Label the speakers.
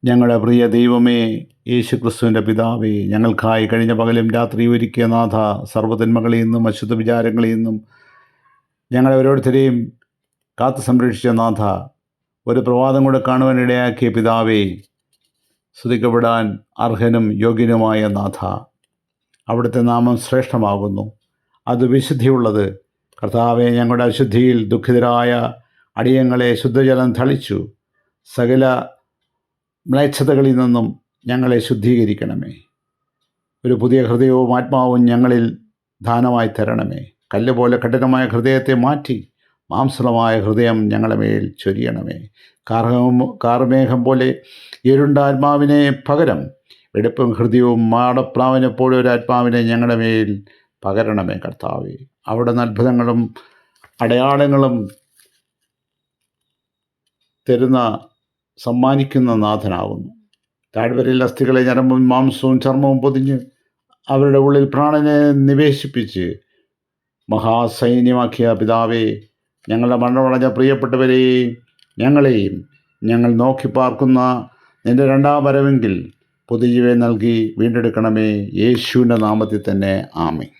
Speaker 1: ഞങ്ങളുടെ പ്രിയ ദൈവമേ, യേശുക്രിസ്തുവിൻ്റെ പിതാവേ, ഞങ്ങൾക്കായി കഴിഞ്ഞ പകലും രാത്രി ഒരുക്കിയ നാഥ, സർവ്വതിന്മകളിൽ നിന്നും അശുദ്ധ വിചാരങ്ങളിൽ നിന്നും ഞങ്ങളെ ഓരോരുത്തരെയും കാത്തു സംരക്ഷിച്ച നാഥ, ഒരു പ്രഭാതം കൂടെ കാണുവാൻ ഇടയാക്കിയ പിതാവേ, സ്തുതിക്കപ്പെടാൻ അർഹനും യോഗ്യനുമായ നാഥ, അവിടുത്തെ നാമം ശ്രേഷ്ഠമാകുന്നു. അത് വിശുദ്ധിയുള്ളത്. കർത്താവെ, ഞങ്ങളുടെ അശുദ്ധിയിൽ ദുഃഖിതരായ അടിയങ്ങളെ ശുദ്ധജലം തളിച്ചു. സകല മ്ലേച്ഛതകളിൽ നിന്നും ഞങ്ങളെ ശുദ്ധീകരിക്കണമേ. ഒരു പുതിയ ഹൃദയവും ആത്മാവും ഞങ്ങളിൽ ദാനമായി തരണമേ. കല്ലുപോലെ കഠിനമായ ഹൃദയത്തെ മാറ്റി മാംസളമായ ഹൃദയം ഞങ്ങളുടെ മേൽ ചൊരിയണമേ. കാർമേഘം പോലെ ഇരുണ്ട ആത്മാവിനെ പകരം വെടുപ്പും ഹൃദയവും മാടപ്രാവിനെ പോലെ ഒരു ആത്മാവിനെ ഞങ്ങളുടെ മേൽ പകരണമേ. കർത്താവേ, അവിടുന്ന് അത്ഭുതങ്ങളും അടയാളങ്ങളും സമ്മാനിക്കുന്ന നാഥനാകുന്നു. താഴ്വരയിൽ അസ്ഥികളെ ഞരമ്പും മാംസവും ചർമ്മവും പൊതിഞ്ഞ് അവരുടെ ഉള്ളിൽ പ്രാണനെ നിവേശിപ്പിച്ച് മഹാസൈന്യമാക്കിയ പിതാവേ, ഞങ്ങളുടെ മരണമടഞ്ഞ പ്രിയപ്പെട്ടവരെയും ഞങ്ങളെയും ഞങ്ങൾ നോക്കി പാർക്കുന്ന നിൻ്റെ രണ്ടാം വരവെങ്കിൽ പുതുജീവൻ നൽകി വീണ്ടെടുക്കണമേ. യേശുവിൻ്റെ നാമത്തിൽ തന്നെ ആമേൻ.